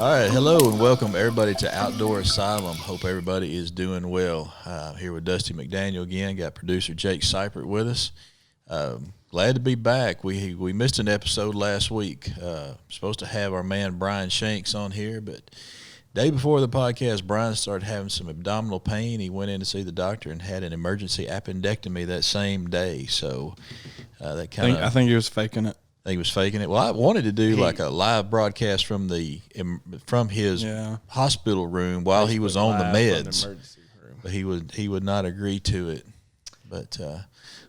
All right, hello and welcome everybody to Outdoor Asylum. Hope everybody is doing well. Here with Dusty McDaniel again. Got producer Jake Seipert with us. Glad to be back. We missed an episode last week. Supposed to have our man Brian Shanks on here, but day before the podcast, Brian started having some abdominal pain. He went in to see the doctor and had an emergency appendectomy that same day. So that kind of I think he was faking it. He was faking it. Well, I wanted to do like a live broadcast from his hospital room while he was on the meds, but he would not agree to it. But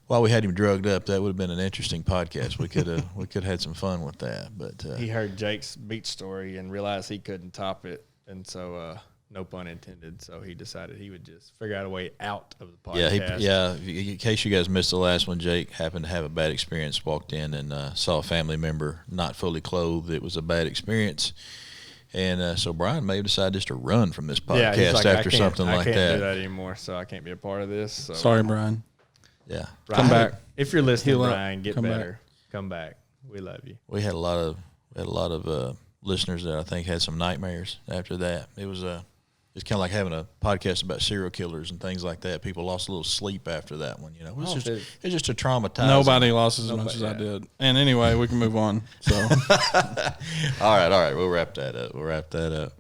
while we had him drugged up, that would have been an interesting podcast. We could have had some fun with that. But he heard Jake's beach story and realized he couldn't top it, and so no pun intended. So he decided he would just figure out a way out of the podcast. Yeah. In case you guys missed the last one, Jake happened to have a bad experience. Walked in and saw a family member not fully clothed. It was a bad experience, and so Brian may have decided just to run from this podcast after something like that. I can't do that anymore, so I can't be a part of this. So. Sorry, Brian. Yeah, Brian, come back if you're listening. Brian, get better. Come back. We love you. We had a lot of listeners that I think had some nightmares after that. It was It's kind of like having a podcast about serial killers and things like that. People lost a little sleep after that one. You know, it's just a traumatizing. Nobody lost as much as I did. And anyway, we can move on. So, all right. We'll wrap that up.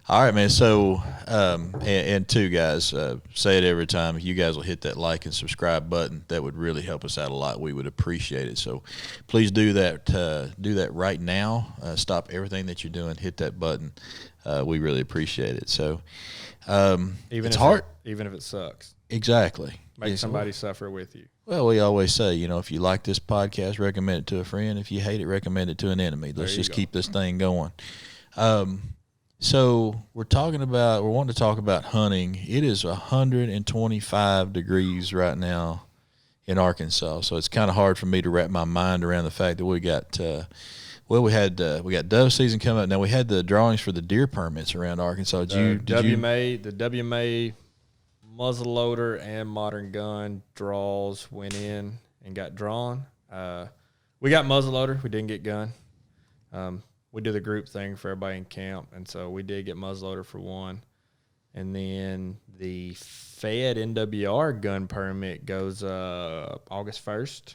All right, man. So, and two guys, say it every time. You guys will hit that like and subscribe button. That would really help us out a lot. We would appreciate it. So, please do that. Do that right now. Stop everything that you're doing. Hit that button. We really appreciate it. So, it's hard. Even if it sucks. Exactly. Make somebody suffer with you. Well, we always say, if you like this podcast, recommend it to a friend. If you hate it, recommend it to an enemy. Let's just keep this thing going. So we're wanting to talk about hunting. It is 125 degrees right now in Arkansas. So it's kind of hard for me to wrap my mind around the fact that we got, we got dove season coming up. Now we had the drawings for the deer permits around Arkansas. The WMA muzzleloader and modern gun draws went in and got drawn. We got muzzleloader. We didn't get gun. We do the group thing for everybody in camp, and so we did get muzzleloader for one. And then the Fed NWR gun permit goes August 1st.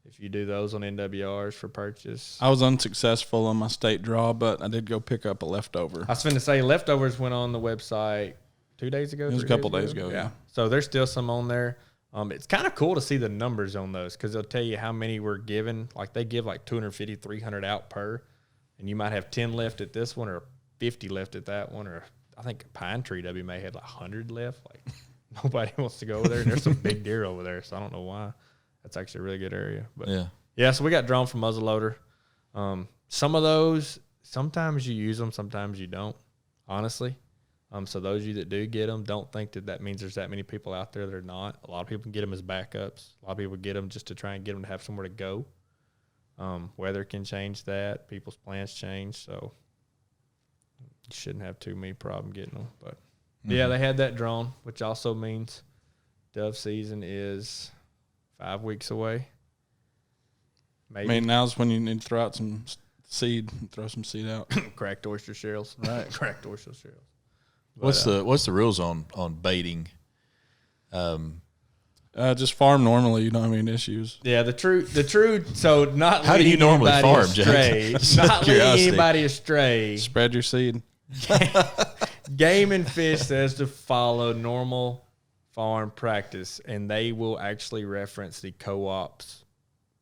If you do those on NWRs for purchase. I was unsuccessful on my state draw, but I did go pick up a leftover. I was going to say leftovers went on the website 2 days ago. It was a couple days ago, yeah. So there's still some on there. It's kind of cool to see the numbers on those because they'll tell you how many we're given. Like they give like 250, 300 out per. And you might have 10 left at this one or 50 left at that one. Or I think Pine Tree WMA had like 100 left. Like nobody wants to go over there. And there's some big deer over there. So I don't know why. That's actually a really good area. But yeah, so we got drawn from muzzleloader. Some of those, sometimes you use them, sometimes you don't, honestly. So those of you that do get them, don't think that means there's that many people out there that are not. A lot of people get them as backups. A lot of people get them just to try and get them to have somewhere to go. Weather can change that. People's plans change, so you shouldn't have too many problem getting them. But, yeah, they had that drawn, which also means dove season is 5 weeks away. Maybe. I mean, now's when you need to throw out some seed, throw some seed out. Cracked oyster shells. Right. Cracked oyster shells. But, what's the rules on baiting? Just farm normally. You don't have any issues. Yeah, the true. So not how do you normally farm, astray, not leading anybody astray. Spread your seed. Game and Fish says to follow normal farm practice, and they will actually reference the co-op's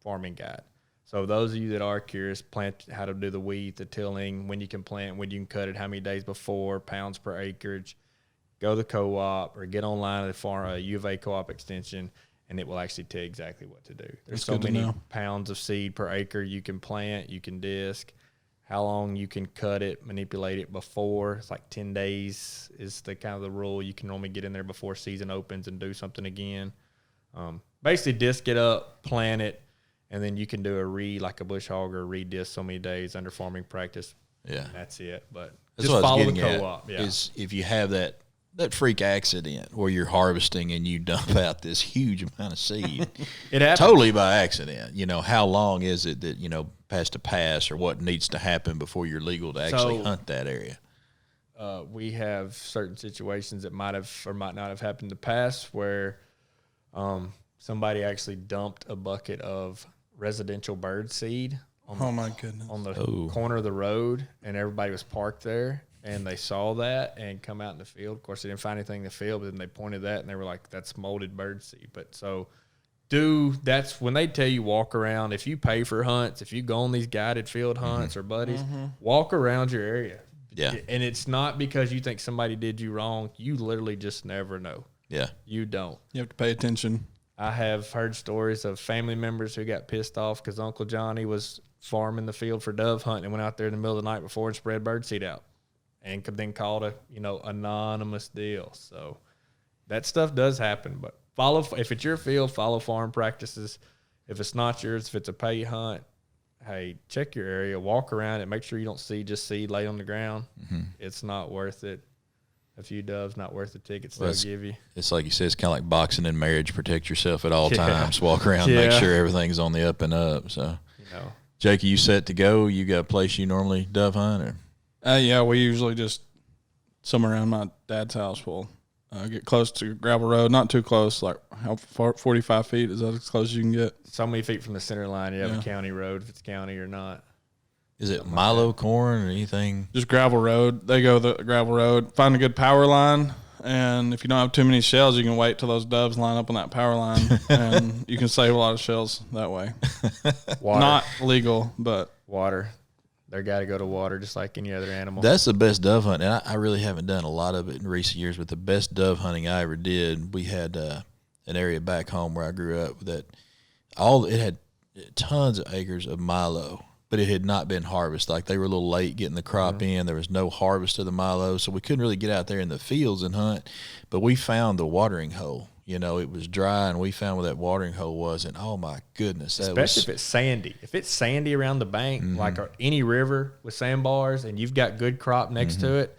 farming guide. So those of you that are curious, plant how to do the weed, the tilling, when you can plant, when you can cut it, how many days before, pounds per acreage. Go to the co-op or get online at a U of A co-op extension, and it will actually tell you exactly what to do. There's so many pounds of seed per acre you can plant, you can disc, how long you can cut it, manipulate it before. It's like 10 days is the kind of the rule. You can normally get in there before season opens and do something again. Basically disc it up, plant it, and then you can do like a bush hog or re-disc so many days under farming practice. Yeah. And that's it. But that's just follow the co-op. Yeah. Is if you have that freak accident where you're harvesting and you dump out this huge amount of seed. It happens. Totally by accident. How long is it that, has to pass or what needs to happen before you're legal to actually hunt that area? we have certain situations that might have or might not have happened in the past where somebody actually dumped a bucket of residential bird seed Oh my goodness! on the corner of the road, and everybody was parked there, and they saw that and come out in the field. Of course, they didn't find anything in the field, but then they pointed that, and they were like, "That's molded bird seed." But so, that's when they tell you walk around. If you pay for hunts, if you go on these guided field hunts or buddies, walk around your area. Yeah, and it's not because you think somebody did you wrong. You literally just never know. Yeah, you don't. You have to pay attention. I have heard stories of family members who got pissed off because Uncle Johnny was farming the field for dove hunting and went out there in the middle of the night before and spread birdseed out, and could then called a anonymous deal. So that stuff does happen. But if it's your field, follow farm practices. If it's not yours, if it's a pay hunt, hey, check your area, walk around it, make sure you don't see just seed lay on the ground. It's not worth it. A few doves, not worth the tickets they'll give you. It's like you said, it's kind of like boxing in marriage. Protect yourself at all times. Walk around, make sure everything's on the up and up. So, Jake, are you set to go? You got a place you normally dove hunt? Or? Yeah, we usually just somewhere around my dad's house. We'll get close to gravel road, not too close, like how far, 45 feet. Is that as close as you can get? So many feet from the center line. You have a county road, if it's county or not. Is it Milo corn or anything? Just gravel road. They go the gravel road. Find a good power line, and if you don't have too many shells, you can wait till those doves line up on that power line, and you can save a lot of shells that way. Water. Not legal, but water. They got to go to water just like any other animal. That's the best dove hunt, and I really haven't done a lot of it in recent years, but the best dove hunting I ever did, we had an area back home where I grew up that it had tons of acres of Milo, but it had not been harvested. Like they were a little late getting the crop in. There was no harvest of the Milo, so we couldn't really get out there in the fields and hunt. But we found the watering hole. It was dry, and we found where that watering hole was, and oh my goodness, especially if it's sandy. If it's sandy around the bank, like any river with sandbars, and you've got good crop next to it,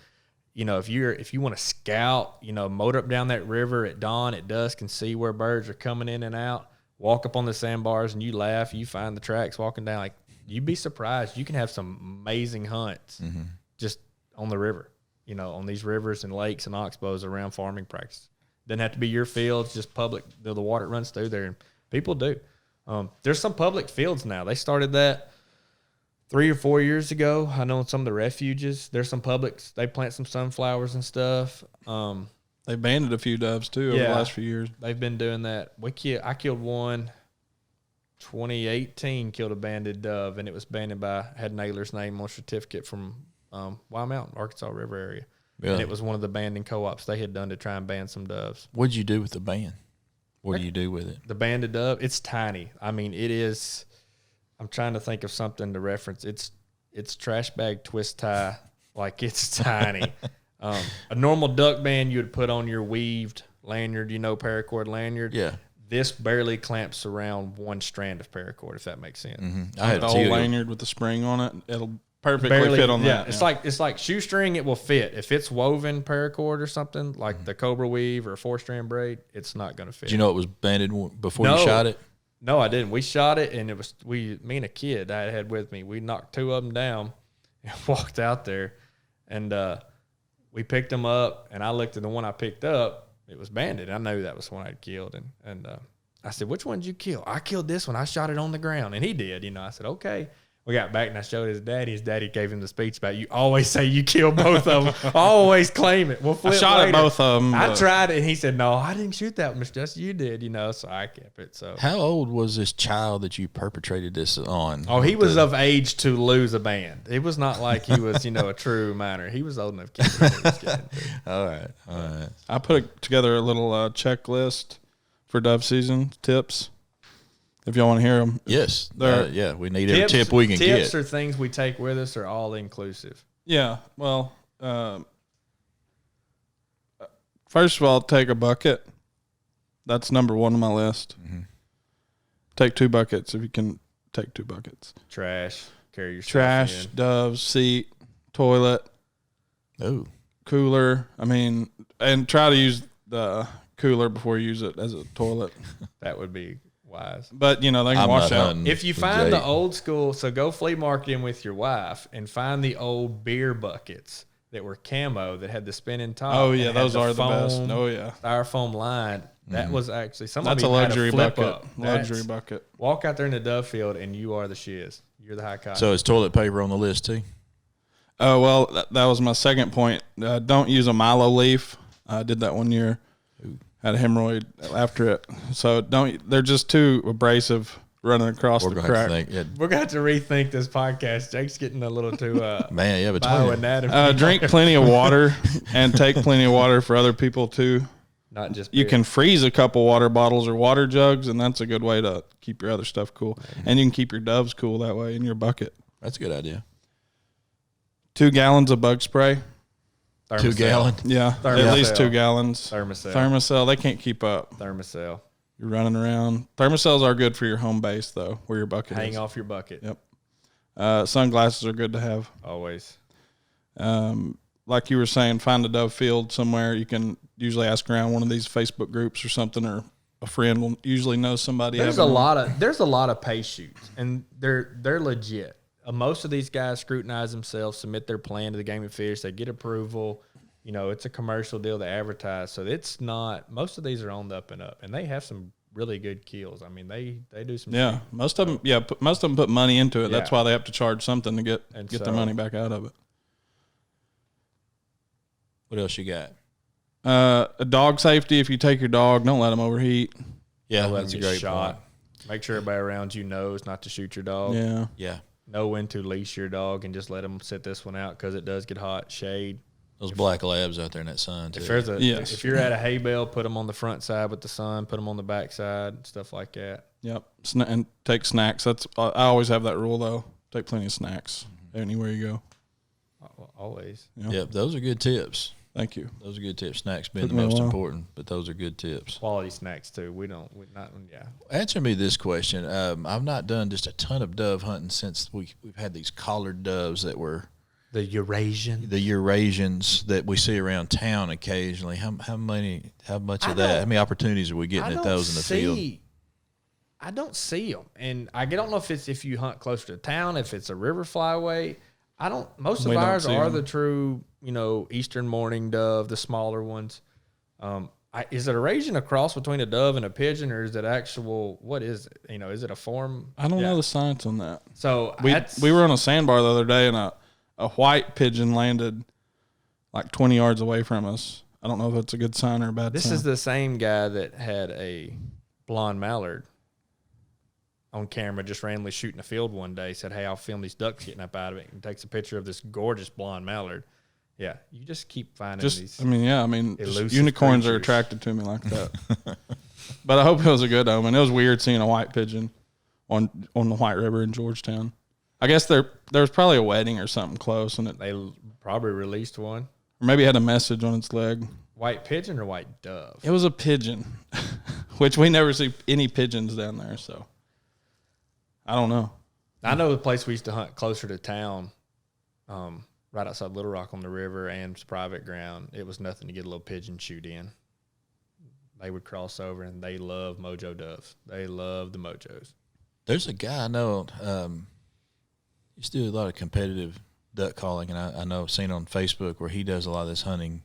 if you want to scout, motor up down that river at dawn, at dusk, and see where birds are coming in and out, walk up on the sandbars, and you laugh, you find the tracks walking down. Like, you'd be surprised. You can have some amazing hunts just on the river, on these rivers and lakes and oxbows around farming practice. Doesn't have to be your fields, just public. The water runs through there, and people do. There's some public fields now. They started that 3 or 4 years ago. I know in some of the refuges, there's some publics. They plant some sunflowers and stuff. They banded a few doves too over the last few years. They've been doing that. I killed one. 2018 killed a banded dove, and it was banded by had Naylor's name on a certificate from Wild Mountain, Arkansas River area. Really? And it was one of the banding co-ops they had done to try and band some doves. What did you do with the band? What do you do with it? The banded dove, it's tiny. I mean, it is. I'm trying to think of something to reference. It's trash bag twist tie, like it's tiny. A normal duck band you would put on your weaved lanyard, paracord lanyard. Yeah. This barely clamps around one strand of paracord, if that makes sense. I had the old lanyard with the spring on it. It'll perfectly fit on that. It's like shoestring. It will fit. If it's woven paracord or something like the Cobra weave or a 4-strand braid, it's not going to fit. Did you know it was banded before you shot it? No, I didn't. We shot it, and it was me and a kid I had with me. We knocked 2 of them down and walked out there, and we picked them up. And I looked at the one I picked up. It was banded. I knew that was the one I'd killed. And I said, "Which one did you kill?" "I killed this one. I shot it on the ground." And he did. I said, "Okay." We got back, and I showed his daddy. His daddy gave him the speech about, you always say you killed both of them. Always claim it. We'll flip I shot later. at both of them. I tried it, and he said, "No, I didn't shoot that one, Mr. Justin. You did." So I kept it. So how old was this child that you perpetrated this on? Oh, he was of age to lose a band. It was not like he was, a true minor. He was old enough to All right. I put together a little checklist for dove season tips. If y'all want to hear them. Yes. We need every tip we can get. Tips or things we take with us are all inclusive. Yeah. Well, first of all, take a bucket. That's number 1 on my list. Take 2 buckets if you can take 2 buckets. Trash. Carry your trash, doves, seat, toilet. Oh. Cooler. And try to use the cooler before you use it as a toilet. That would be wise. But, they can wash out. If you find the old school, so go flea marketing with your wife and find the old beer buckets that were camo that had the spinning top. Oh yeah, and had those are the best. foam, Oh yeah, styrofoam line. That was actually that's a luxury bucket. Up. Luxury bucket. Walk out there in the dove field and you are the shiz. You're the high cotton. So is toilet paper on the list too? Oh well, that was my second point. Don't use a Milo leaf. I did that one year. Had a hemorrhoid after it. So don't. They're just too abrasive running across the crack. We're going to have to rethink this podcast. Jake's getting a little too man. Yeah, bioanatomy. Drink plenty of water and take plenty of water for other people too. Not just you can freeze a couple water bottles or water jugs, and that's a good way to keep your other stuff cool. And you can keep your doves cool that way in your bucket. That's a good idea. 2 gallons of bug spray. Thermacell. 2 gallon? Yeah, Thermacell. at least 2 gallons. Thermacell. They can't keep up. Thermacell. You're running around. Thermacells are good for your home base, though, where your bucket Hang is. off your bucket. Yep. Sunglasses are good to have. Always. Like you were saying, find a dove field somewhere. You can usually ask around one of these Facebook groups or something, or a friend will usually know somebody. There's a lot of pay shoots, and they're legit. Most of these guys scrutinize themselves, submit their plan to the Game and Fish. They get approval. You know, it's a commercial deal. They advertise, so it's not. Most of these are on the up and up, and they have some really good kills. I mean, they do some. Yeah, most of them. Yeah, most of them put money into it. Yeah. That's why they have to charge something to get their money back out of it. What else you got? A dog safety. If you take your dog, don't let them overheat. Yeah, Don't let that's a them get great shot. point. Make sure everybody around you knows not to shoot your dog. Yeah. Yeah. Know when to leash your dog and just let them sit this one out because it does get hot. Shade. Those black labs out there in that sun too. If you're at a hay bale, put them on the front side with the sun. Put them on the back side, stuff like that. Yep. And take snacks. I always have that rule though. Take plenty of snacks anywhere you go. Always. Yep. Those are good tips. Thank you. Those are good tips. Snacks being the most important, but those are good tips. Quality snacks too. Answer me this question. I've not done just a ton of dove hunting since we've had these collared doves that were the Eurasians that we see around town occasionally. How much of that? How many opportunities are we getting at those in the field? I don't see them, and I don't know if you hunt closer to town, if it's a river flyway. Most of ours are the true, eastern mourning dove, the smaller ones. Is it a Eurasian a cross between a dove and a pigeon, or is it actual? What is it? Is it a form? I don't know the science on that. So we were on a sandbar the other day, and a white pigeon landed like 20 yards away from us. I don't know if that's a good sign or a bad sign. This is the same guy that had a blonde mallard on camera just randomly shooting a field one day. Said, "Hey, I'll film these ducks getting up out of it," and takes a picture of this gorgeous blonde mallard. Yeah, you just keep finding these. Unicorns are attracted to me like that. But I hope it was a good omen. It was weird seeing a white pigeon on the White River in Georgetown. I guess there was probably a wedding or something close, and they probably released one, or maybe it had a message on its leg. White pigeon or white dove? It was a pigeon, which we never see any pigeons down there, so I don't know. I know the place we used to hunt closer to town, right outside Little Rock on the river, and it's private ground. It was nothing to get a little pigeon shoot in. They would cross over, and they love mojo doves. They love the mojos. There's a guy I know. He's doing a lot of competitive duck calling, and I know I've seen on Facebook where he does a lot of this hunting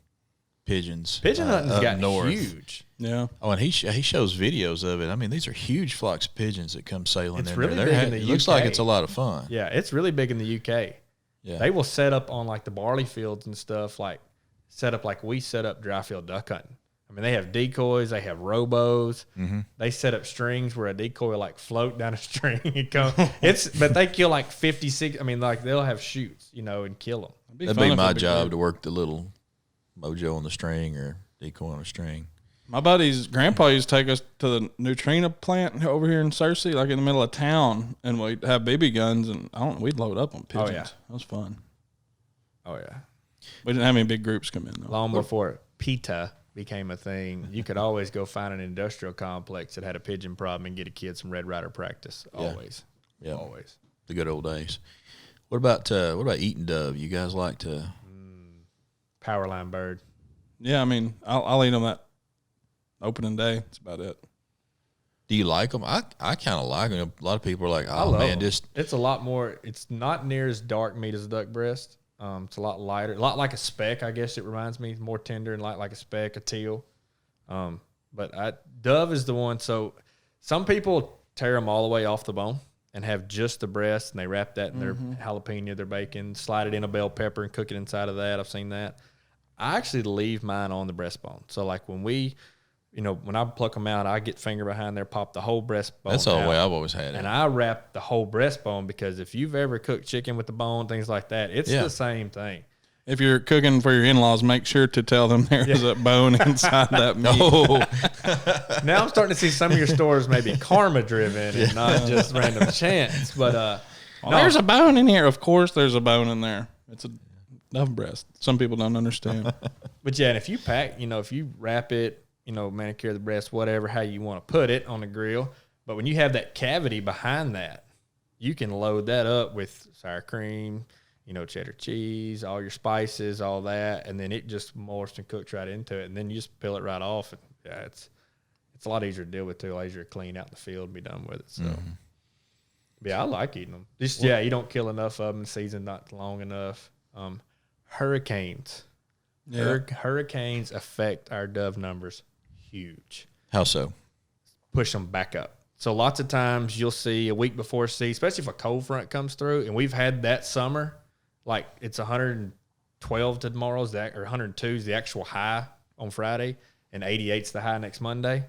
pigeons. Pigeon hunting's gotten north. huge. Yeah. Oh, and he shows videos of it. I mean, these are huge flocks of pigeons that come sailing It's in really there. big in the It looks UK. like it's a lot of fun. Yeah, it's really big in the UK. Yeah. They will set up on like the barley fields and stuff, like set up like we set up dry field duck hunting. I mean, they have decoys, they have robos. Mm-hmm. They set up strings where a decoy will like float down a string and come. But they kill like 56. I mean, like they'll have shoots, and kill them. That'd be my job to work the little mojo on the string or decoy on a string. My buddy's grandpa used to take us to the Neutrino plant over here in Searcy, like in the middle of town, and we'd have BB guns, and we'd load up on pigeons. Oh, yeah. That was fun. Oh, yeah. We didn't have any big groups come in, though. Long before PETA became a thing, you could always go find an industrial complex that had a pigeon problem and get a kid some Red Rider practice. Always. Yeah. Always. The good old days. What about eating dove? You guys like to Powerline bird. Yeah, I mean, I'll eat them that opening day. That's about it. Do you like them? I kind of like them. A lot of people are like, I oh love man, them. just It's a lot more. It's not near as dark meat as duck breast. It's a lot lighter, a lot like a speck, I guess it reminds me. More tender and light like a speck, a teal. But dove is the one. So some people tear them all the way off the bone and have just the breast, and they wrap that in their jalapeno, their bacon, slide it in a bell pepper and cook it inside of that. I've seen that. I actually leave mine on the breastbone. So like when when I pluck them out, I get finger behind there, pop the whole breastbone. That's the way I've always had it. And I wrap the whole breastbone because if you've ever cooked chicken with the bone, things like that, it's the same thing. If you're cooking for your in-laws, make sure to tell them there's a bone inside that meat. Now I'm starting to see some of your stores maybe karma-driven and not just random chance. But there's a bone in here. Of course there's a bone in there. It's a dove breast. Some people don't understand. But, yeah, and if you pack, if you wrap it, manicure the breast, whatever, how you want to put it on the grill. But when you have that cavity behind that, you can load that up with sour cream, cheddar cheese, all your spices, all that, and then it just morphs and cooks right into it, and then you just peel it right off. And it's a lot easier to deal with too, a lot easier to clean out in the field and be done with it. So, I like eating them. You don't kill enough of them, season not long enough. Hurricanes. Yeah. Hurricanes affect our dove numbers huge. How so? Push them back up. So lots of times you'll see a week before season, especially if a cold front comes through, and we've had that summer, like it's 112 tomorrow, or 102 is the actual high on Friday, and 88's the high next Monday.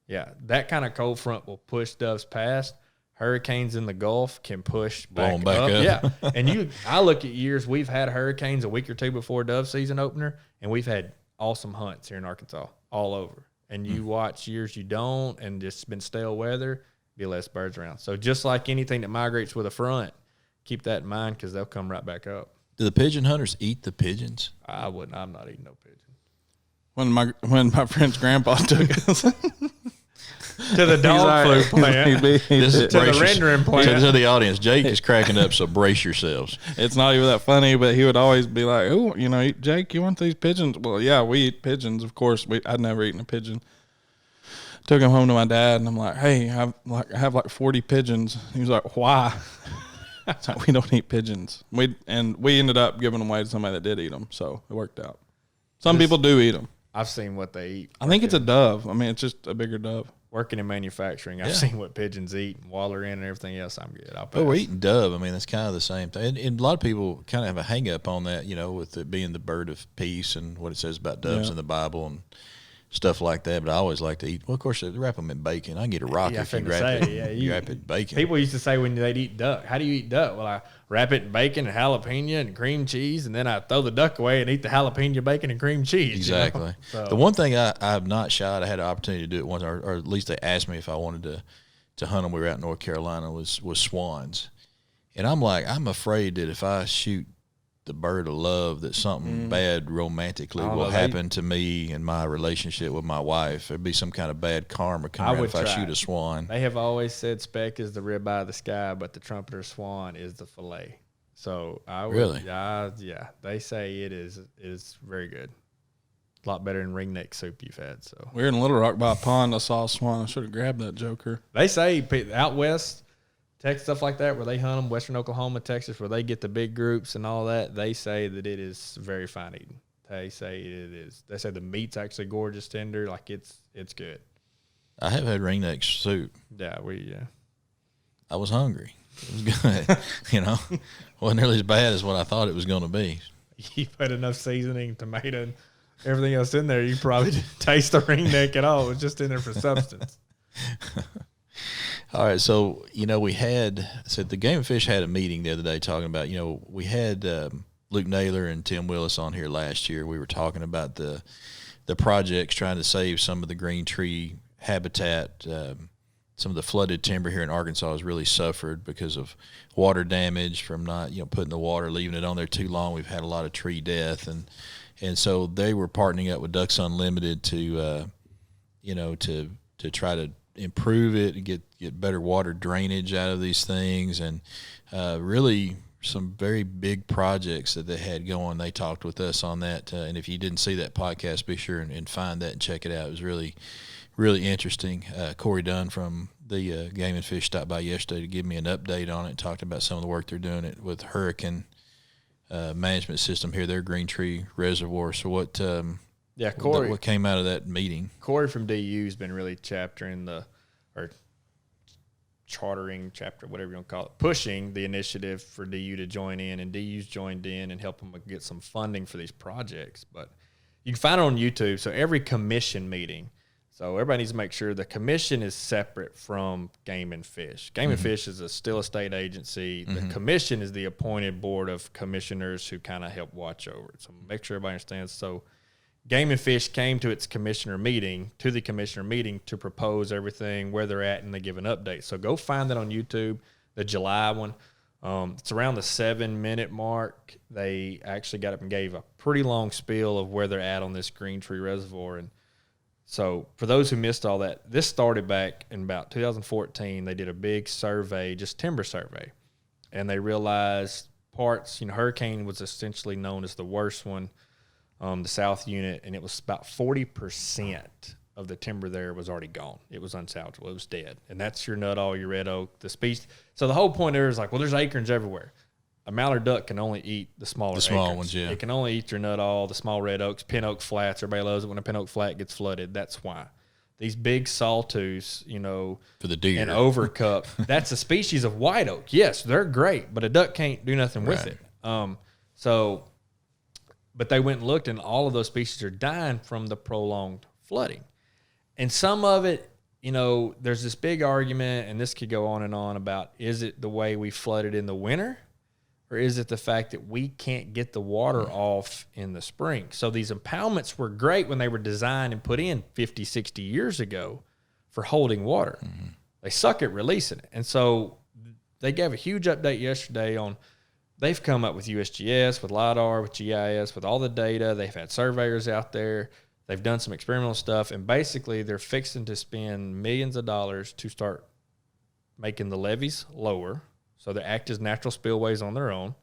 Yeah, that kind of cold front will push doves past. Hurricanes in the Gulf can push back up. Yeah, and I look at years we've had hurricanes a week or two before dove season opener, and we've had awesome hunts here in Arkansas all over. And you watch years you don't, and just been stale weather, be less birds around. So just like anything that migrates with a front, keep that in mind because they'll come right back up. Do the pigeon hunters eat the pigeons? I wouldn't. I'm not eating no pigeon. When my friend's grandpa took us to the dog food plant, to the rendering plant. To the audience, Jake is cracking up, so brace yourselves. It's not even that funny, but he would always be like, "Oh, Jake, you want these pigeons?" Well, yeah, we eat pigeons, of course. I'd never eaten a pigeon. Took him home to my dad, and I'm like, "Hey, I have like 40 pigeons." He was like, "Why?" It's like, we don't eat pigeons. We ended up giving them away to somebody that did eat them, so it worked out. Some people do eat them. I've seen what they eat. I think it's a dove. I mean, it's just a bigger dove. Working in manufacturing, I've seen what pigeons eat and waller in and everything else. I'm good. But we're eating dove. I mean, that's kind of the same thing. And a lot of people kind of have a hang up on that, with it being the bird of peace and what it says about doves in the Bible and stuff like that. But I always like to eat. Well, of course, they wrap them in bacon. I can get a rock if you wrap it in bacon. People used to say when they'd eat duck, how do you eat duck? Well, I wrap it in bacon and jalapeno and cream cheese, and then I throw the duck away and eat the jalapeno, bacon, and cream cheese. Exactly. So. The one thing I have not shot, I had an opportunity to do it once, or at least they asked me if I wanted to hunt them. We were out in North Carolina, was swans. And I'm like, I'm afraid that if I shoot the bird of love, that something bad romantically will happen to me and my relationship with my wife. There'd be some kind of bad karma coming out if I shoot a swan. They have always said speck is the ribeye of the sky, but the trumpeter swan is the fillet. So I would, really, yeah, they say it is very good. A lot better than ringneck soup you've had. So we're in Little Rock by a pond. I saw a swan. I should have grabbed that joker. They say out west, Texas, stuff like that, where they hunt them, western Oklahoma, Texas, where they get the big groups and all that, they say that it is very fine eating. They say it is. They say the meat's actually gorgeous, tender, like it's good. I have had ringneck soup. Yeah, I was hungry. It was good. Wasn't nearly as bad as what I thought it was going to be. You put enough seasoning, tomato, and everything else in there, you probably didn't taste the ringneck at all. It was just in there for substance. All right, so, the Game and Fish had a meeting the other day talking about, we had Luke Naylor and Tim Willis on here last year. We were talking about the projects trying to save some of the green tree habitat. Some of the flooded timber here in Arkansas has really suffered because of water damage from not, putting the water, leaving it on there too long. We've had a lot of tree death. And so they were partnering up with Ducks Unlimited to try to improve it and get better water drainage out of these things, and really some very big projects that they had going. They talked with us on that, and if you didn't see that podcast, be sure and find that and check it out. It was really, really interesting. Corey Dunn from the Game and Fish stopped by yesterday to give me an update on it and talked about some of the work they're doing with hurricane management system here, their Green Tree Reservoir. So what Corey, what came out of that meeting? Corey from DU has been really chartering chapter, whatever you want to call it, pushing the initiative for DU to join in, and DU's joined in and help them get some funding for these projects. But you can find it on YouTube. So every commission meeting, so everybody needs to make sure the commission is separate from Game and Fish. Game and Fish is still a state agency. The commission is the appointed board of commissioners who kind of help watch over it. So make sure everybody understands. So Game and Fish came to the commissioner meeting to propose everything, where they're at, and they give an update. So go find that on YouTube, the July one. It's around the 7-minute mark. They actually got up and gave a pretty long spiel of where they're at on this Green Tree Reservoir. And so for those who missed all that, this started back in about 2014. They did a big survey, just timber survey, and they realized Hurricane was essentially known as the worst one, the south unit, and it was about 40% of the timber there was already gone. It was unsalvageable. It was dead. And that's your Nuttall, your red oak, the species. So the whole point there is like, well, there's acorns everywhere. A mallard duck can only eat the small ones, yeah. It can only eat your Nuttall, the small red oaks, pin oak flats. Everybody loves it when a pin oak flat gets flooded. That's why. These big sawtooths, for the deer, and overcup, that's a species of white oak. Yes, they're great, but a duck can't do nothing with it. But they went and looked, and all of those species are dying from the prolonged flooding. And some of it, there's this big argument, and this could go on and on about, is it the way we flooded in the winter, or is it the fact that we can't get the water off in the spring? So these impoundments were great when they were designed and put in 50, 60 years ago for holding water. Mm-hmm. They suck at releasing it. And so they gave a huge update yesterday on, they've come up with USGS, with LIDAR, with GIS, with all the data. They've had surveyors out there. They've done some experimental stuff, and basically they're fixing to spend millions of dollars to start making the levees lower, so they act as natural spillways on their own,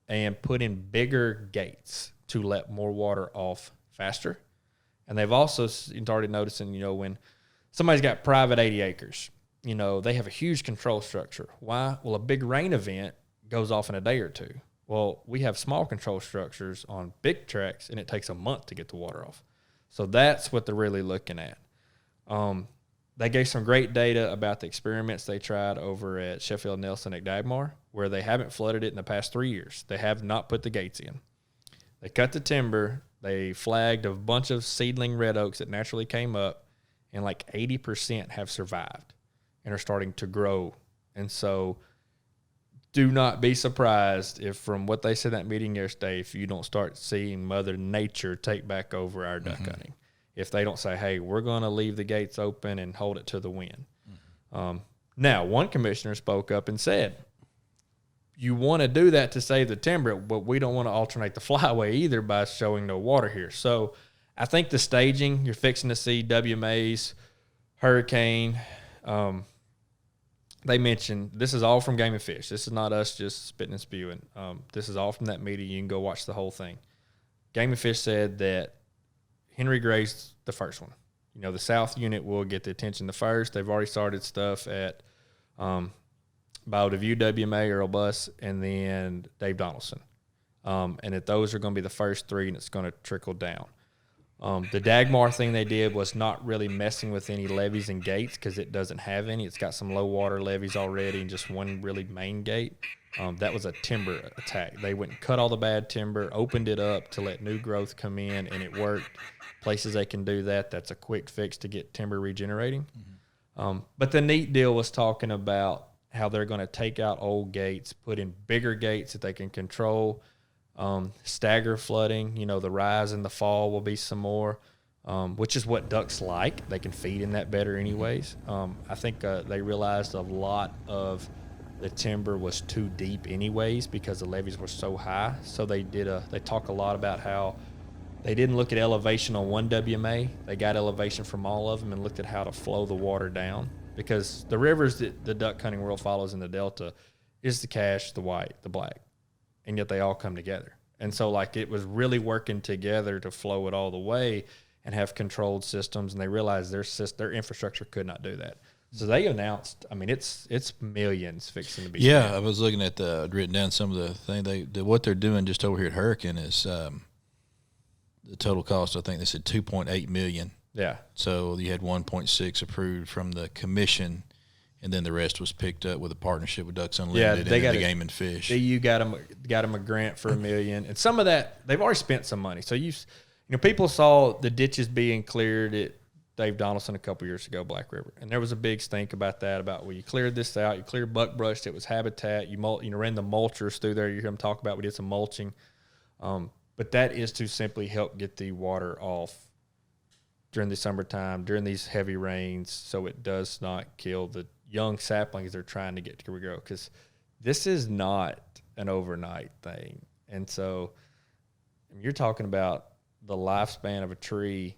and put in bigger gates to let more water off faster. And they've also started noticing, when somebody's got private 80 acres, they have a huge control structure. Why? Well, a big rain event goes off in a day or two. Well, we have small control structures on big tracts, and it takes a month to get the water off. So that's what they're really looking at. They gave some great data about the experiments they tried over at Sheffield Nelson at Dagmar, where they haven't flooded it in the past 3 years. They have not put the gates in. They cut the timber. They flagged a bunch of seedling red oaks that naturally came up, and like 80% have survived and are starting to grow. And so do not be surprised if, from what they said in that meeting yesterday, if you don't start seeing Mother Nature take back over our duck hunting. If they don't say, hey, we're going to leave the gates open and hold it to the wind. Now, one commissioner spoke up and said, you want to do that to save the timber, but we don't want to alternate the flyway either by showing no water here. So I think the staging, you're fixing to see WMA's, Hurricane. They mentioned, this is all from Game and Fish. This is not us just spitting and spewing. This is all from that meeting. You can go watch the whole thing. Game and Fish said that Henry Gray's the first one. The South unit will get the attention the first. They've already started stuff at BioDeview, WMA, Earl Buss, and then Dave Donaldson. And that those are going to be the first three, and it's going to trickle down. The Dagmar thing they did was not really messing with any levees and gates because it doesn't have any. It's got some low water levees already and just one really main gate. That was a timber attack. They went and cut all the bad timber, opened it up to let new growth come in, and it worked. Places they can do that, that's a quick fix to get timber regenerating. But the neat deal was talking about how they're going to take out old gates, put in bigger gates that they can control, stagger flooding. The rise and the fall will be some more, which is what ducks like. They can feed in that better anyways. I think they realized a lot of the timber was too deep anyways because the levees were so high. So they talk a lot about how they didn't look at elevation on one WMA. They got elevation from all of them and looked at how to flow the water down, because the rivers that the duck hunting world follows in the Delta is the Cache, the White, the Black, and yet they all come together. And so it was really working together to flow it all the way and have controlled systems, and they realized their infrastructure could not do that. So they announced, I mean, it's millions fixing to be spent. I was looking at written down some of the thing what they're doing just over here at Hurricane is the total cost. I think they said $2.8 million. Yeah. So you had 1.6 approved from the commission, and then the rest was picked up with a partnership with Ducks Unlimited and the Game and Fish. You got them a grant for $1 million, and some of that they've already spent some money. So people saw the ditches being cleared at Dave Donaldson a couple years ago, Black River, and there was a big stink about that. Well, you cleared this out, you cleared buckbrush, it was habitat. You ran the mulchers through there. You hear them talk about we did some mulching, but that is to simply help get the water off during the summertime, during these heavy rains, so it does not kill the young saplings they're trying to get to grow, because this is not an overnight thing. And so you're talking about the lifespan of a tree,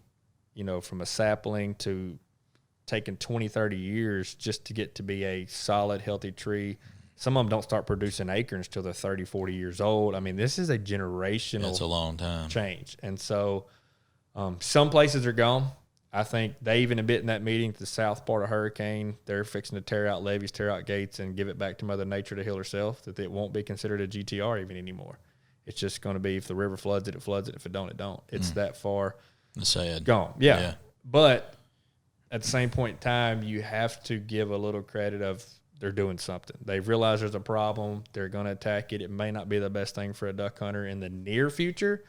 from a sapling to taking 20, 30 years just to get to be a solid, healthy tree. Some of them don't start producing acorns till they're 30, 40 years old. I mean, this is a generational That's a long time. change. And so some places are gone. I think they even admit in that meeting, the south part of Hurricane, they're fixing to tear out levees, tear out gates, and give it back to Mother Nature to heal herself, that it won't be considered a GTR even anymore. It's just going to be, if the river floods it, it floods it. If it don't, it don't. It's that far sad. gone. Yeah. But at the same point in time, you have to give a little credit of they're doing something. They've realized there's a problem. They're going to attack it. It may not be the best thing for a duck hunter in the near future,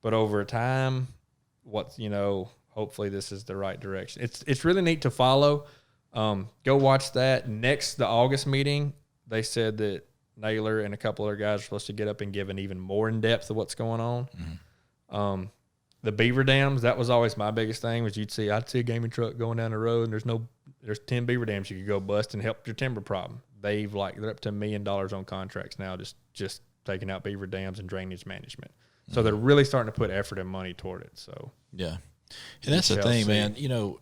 but over time, hopefully this is the right direction. It's really neat to follow. Go watch that. Next, the August meeting, they said that Naylor and a couple other guys are supposed to get up and give an even more in-depth of what's going on. The beaver dams, that was always my biggest thing, was I'd see a gaming truck going down the road, and there's 10 beaver dams you could go bust and help your timber problem. They're up to $1 million on contracts now, just taking out beaver dams and drainage management. So they're really starting to put effort and money toward it. So yeah. And that's the thing, man. You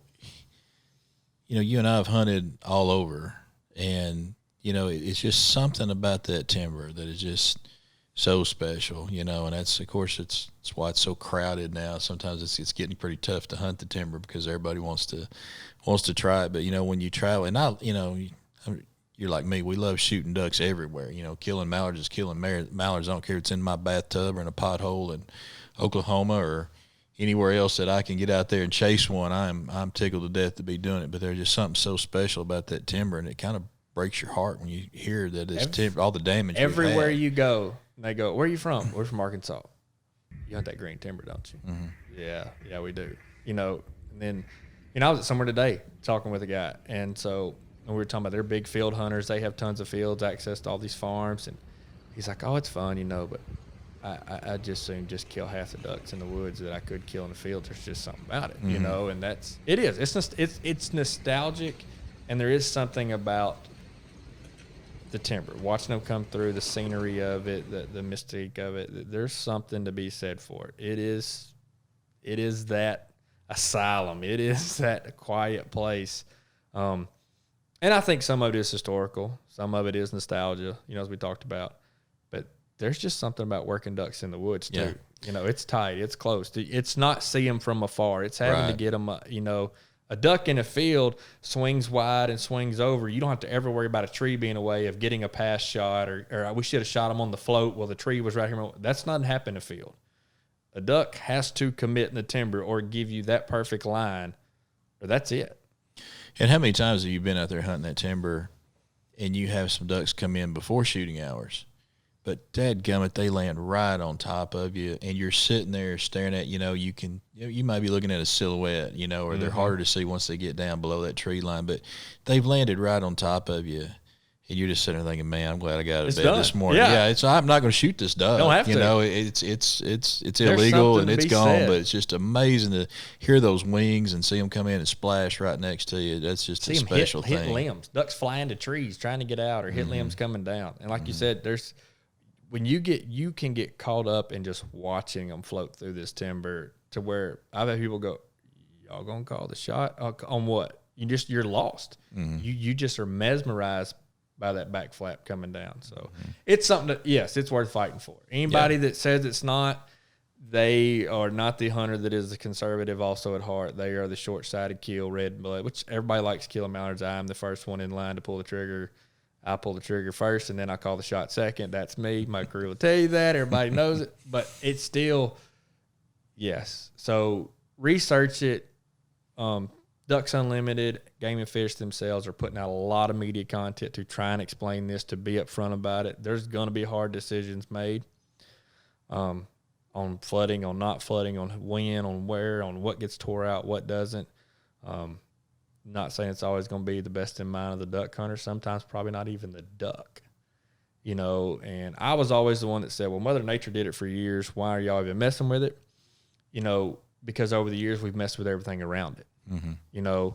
and I have hunted all over, and it's just something about that timber that is just so special, and that's, of course, it's why it's so crowded now. Sometimes it's getting pretty tough to hunt the timber because everybody wants to try it. But when you travel, and you're like me, we love shooting ducks everywhere. Killing mallards is killing mallards. I don't care if it's in my bathtub or in a pothole in Oklahoma or anywhere else that I can get out there and chase one. I'm tickled to death to be doing it. But there's just something so special about that timber, and it kind of breaks your heart when you hear that it's timber, all the damage. Everywhere you go, they go, "Where are you from?" "We're from Arkansas." "You hunt that green timber, don't you?" Yeah, we do. And then, I was at somewhere today talking with a guy, and so we were talking about they're big field hunters. They have tons of fields, access to all these farms, and he's like, "Oh, it's fun, but I just soon just kill half the ducks in the woods that I could kill in the field. There's just something about it, and it's nostalgic, and there is something about the timber, watching them come through, the scenery of it, the mystique of it. There's something to be said for it. It is that asylum. It is that quiet place. And I think some of it is historical. Some of it is nostalgia, as we talked about. But there's just something about working ducks in the woods too. Yeah. It's tight. It's close. It's not see them from afar. It's having to get them, a duck in a field swings wide and swings over. You don't have to ever worry about a tree being away of getting a pass shot or we should have shot him on the float. Well, the tree was right here. That's not happening in a field. A duck has to commit in the timber or give you that perfect line, or that's it. And how many times have you been out there hunting that timber and you have some ducks come in before shooting hours? But dadgummit, they land right on top of you, and you're sitting there staring at, you might be looking at a silhouette, or they're harder to see once they get down below that tree line. But they've landed right on top of you, and you're just sitting there thinking, "Man, I'm glad I got out of bed this morning." Yeah, I'm not going to shoot this duck. Don't have to. It's illegal and it's gone. But it's just amazing to hear those wings and see them come in and splash right next to you. That's just a special thing. Hit limbs, ducks flying to trees trying to get out, or hit limbs coming down. And like you said, when you can get caught up in just watching them float through this timber, to where I've had people go, "Y'all gonna call the shot on what?" You're lost. You just are mesmerized by that back flap coming down. So it's something that, yes, it's worth fighting for. Anybody that says it's not, They are not the hunter that is the conservative also at heart. They are the short-sighted kill, red blood, which everybody likes killing mallards. I am the first one in line to pull the trigger. I pull the trigger first, and then I call the shot second. That's me. My crew will tell you that. Everybody knows it. But it's still, yes. So research it. Ducks Unlimited, Game and Fish themselves are putting out a lot of media content to try and explain this, to be upfront about it. There's going to be hard decisions made on flooding, on not flooding, on when, on where, on what gets tore out, what doesn't. Not saying it's always going to be the best in mind of the duck hunter. Sometimes probably not even the duck, and I was always the one that said, well, Mother Nature did it for years. Why are y'all even messing with it? Because over the years we've messed with everything around it. Mm-hmm.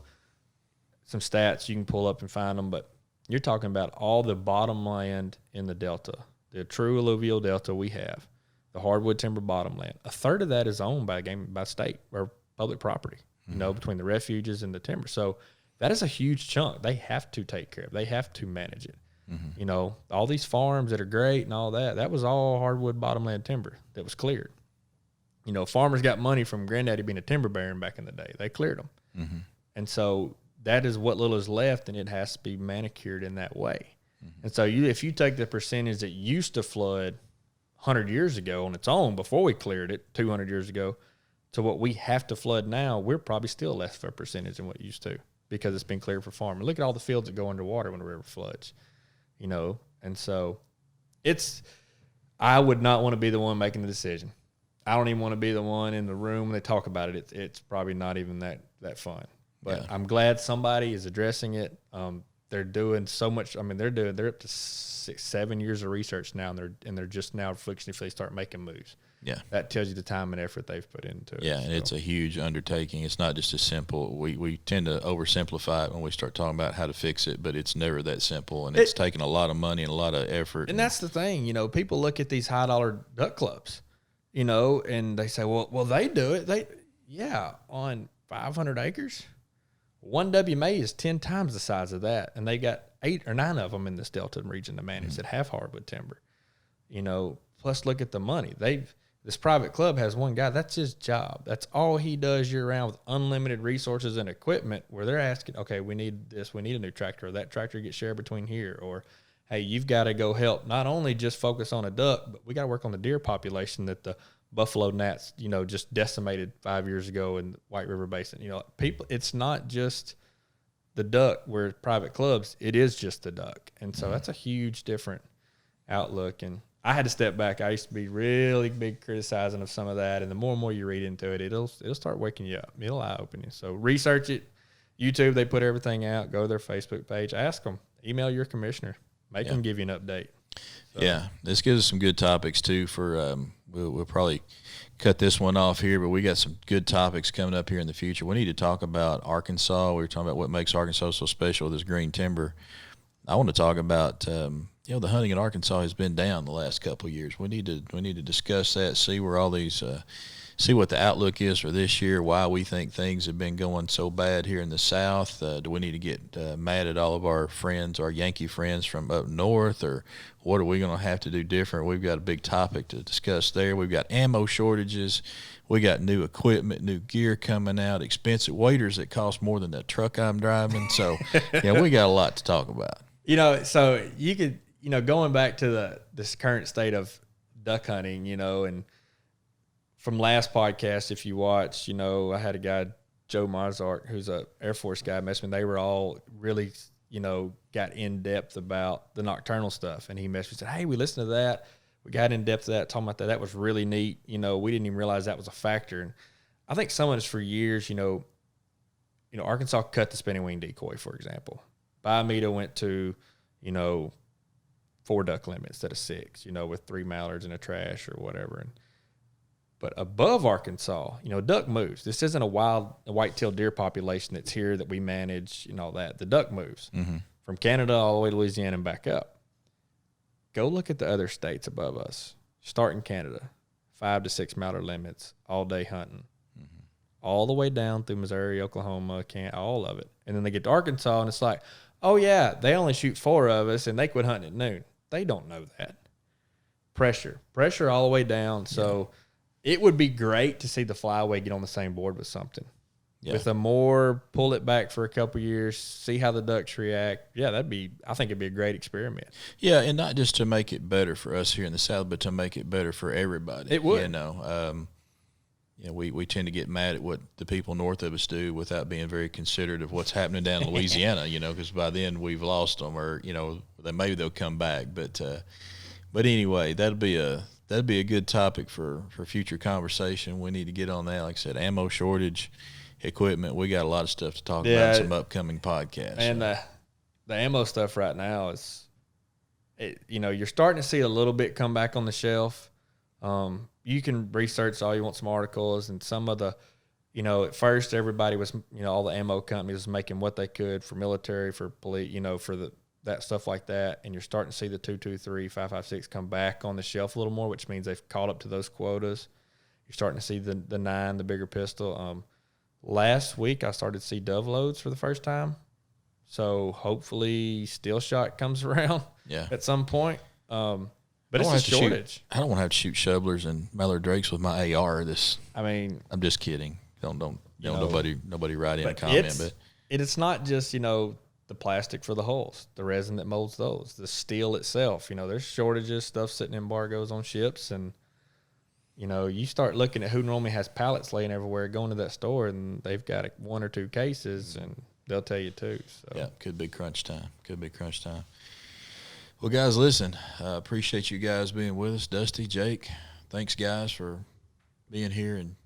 Some stats you can pull up and find them, but you're talking about all the bottomland in the Delta, the true alluvial Delta we have, the hardwood timber bottomland. A third of that is owned by state or public property. Between the refuges and the timber. So that is a huge chunk. They have to take care of. They have to manage it. Mm-hmm. All these farms that are great and all that, that was all hardwood bottomland timber that was cleared. Farmers got money from Granddaddy being a timber baron back in the day. They cleared them. Mm-hmm. And so that is what little is left, and it has to be manicured in that way. Mm-hmm. And so if you take the percentage that used to flood 100 years ago on its own before we cleared it 200 years ago, to what we have to flood now, we're probably still less of a percentage than what it used to, because it's been cleared for farming. Look at all the fields that go underwater when the river floods, and so I would not want to be the one making the decision. I don't even want to be the one in the room when they talk about it. It's probably not even that fun, but yeah. I'm glad somebody is addressing it. They're doing so much. I mean, they're up to 6-7 years of research now, and they're just now fixing if they start making moves. Yeah, that tells you the time and effort they've put into it. Yeah, and it's a huge undertaking. It's not just as simple. We tend to oversimplify it when we start talking about how to fix it, but it's never that simple, and it's taking a lot of money and a lot of effort. And that's the thing, people look at these high-dollar duck clubs, and they say, well, they do it. On 500 acres. One WMA is 10 times the size of that, and they got 8 or 9 of them in this Delta region to manage that have hardwood timber. Plus look at the money. This private club has one guy, that's his job. That's all he does year round with unlimited resources and equipment, where they're asking, okay, we need this, we need a new tractor, or that tractor gets shared between here, or, hey, you've got to go help not only just focus on a duck, but we got to work on the deer population that the buffalo gnats, just decimated 5 years ago in the White River Basin. People, it's not just the duck where private clubs, it is just the duck. And so that's a huge different outlook. And I had to step back. I used to be really big criticizing of some of that, and the more and more you read into it, it'll start waking you up. It'll eye-open you. So research it. YouTube, they put everything out. Go to their Facebook page. Ask them. Email your commissioner. Make them give you an update. So. Yeah, this gives us some good topics, too, for we'll probably cut this one off here, but we got some good topics coming up here in the future. We need to talk about Arkansas. We were talking about what makes Arkansas so special with this green timber. I want to talk about the hunting in Arkansas has been down the last couple of years. We need to discuss that, see where all these see what the outlook is for this year, why we think things have been going so bad here in the South. Do we need to get mad at all of our friends, our Yankee friends from up north, or what are we going to have to do different? We've got a big topic to discuss there. We've got ammo shortages. We got new equipment, new gear coming out, expensive waders that cost more than the truck I'm driving. So, we got a lot to talk about. So you could, going back to this current state of duck hunting, and from last podcast, if you watch, I had a guy, Joe Marzark, who's a Air Force guy, messed with me. They were all really, got in depth about the nocturnal stuff. And he messaged me and said, hey, we listened to that. We got in depth to that, talking about that. That was really neat. We didn't even realize that was a factor. And I think some of us for years, Arkansas cut the spinning wing decoy, for example. Biomeda went to, 4 duck limit instead of 6, with 3 mallards and a trash or whatever. But above Arkansas, duck moves. This isn't a white-tailed deer population that's here that we manage and all that. The duck moves from Canada all the way to Louisiana and back up. Go look at the other states above us. Start in Canada, 5 to 6 mallard limits, all-day hunting. All the way down through Missouri, Oklahoma, all of it. And then they get to Arkansas, and it's like, oh, yeah, they only shoot 4 of us, and they quit hunting at noon. They don't know that. Pressure all the way down. So it would be great to see the flyway get on the same board with something. Yeah. With a more pull it back for a couple years, see how the ducks react. Yeah, I think it'd be a great experiment. Yeah, and not just to make it better for us here in the South, but to make it better for everybody. It would. You know, we tend to get mad at what the people north of us do without being very considerate of what's happening down in Louisiana, you know, because by then we've lost them, or, you know, maybe they'll come back. But anyway, that'd be a good topic for future conversation. We need to get on that. Like I said, ammo shortage, equipment. We got a lot of stuff to talk about in some upcoming podcasts. And the ammo stuff right now is, you're starting to see a little bit come back on the shelf. You can research all you want, some articles, and some of the, at first everybody was, all the ammo companies was making what they could for military, for police, for that stuff like that. And you're starting to see the 223, 5.56 come back on the shelf a little more, which means they've caught up to those quotas. You're starting to see the 9, the bigger pistol. Last week I started to see dove loads for the first time. So hopefully steel shot comes around at some point. But it's a shortage. I don't want to have to shoot shovelers and Mallard Drakes with my AR. I'm just kidding. Don't nobody write in a comment. But it's not just, the plastic for the hulls, the resin that molds those, the steel itself. There's shortages, stuff sitting in embargoes on ships, and you start looking at who normally has pallets laying everywhere, going to that store, and they've got 1 or 2 cases, and they'll tell you too. So. Yeah, could be crunch time. Well, guys, listen, appreciate you guys being with us. Dusty, Jake, thanks, guys, for being here and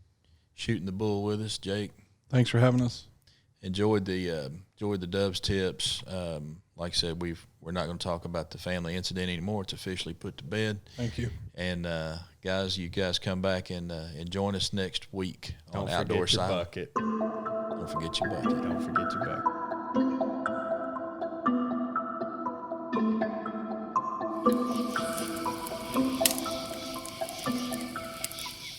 shooting the bull with us. Jake, thanks for having us. Enjoyed the Doves tips. Like I said, we're not going to talk about the family incident anymore. It's officially put to bed. Thank you. And guys, you guys come back and join us next week on Outdoor Asylum. Don't forget your bucket. Don't forget your bucket.